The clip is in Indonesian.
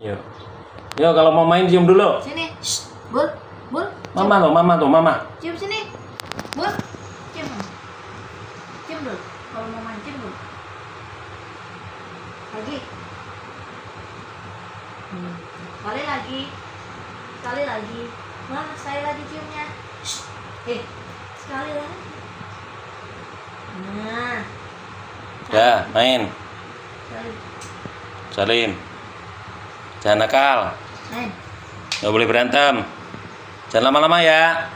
Yuk. Yuk, kalau mau main cium dulu. Sini. Shh. Bul. Bul. Mama tuh, mama. Cium sini. Bul. Cium. Cium dulu. Kalau mau main cium dulu. Lagi. Sekali lagi. Sekali lagi. Mana saya lagi ciumnya? Shh. Sekali lagi. Nah. Ya, main. Sekali. Salin. Jangan nakal. Main. Nggak boleh berantem. Jangan lama-lama ya.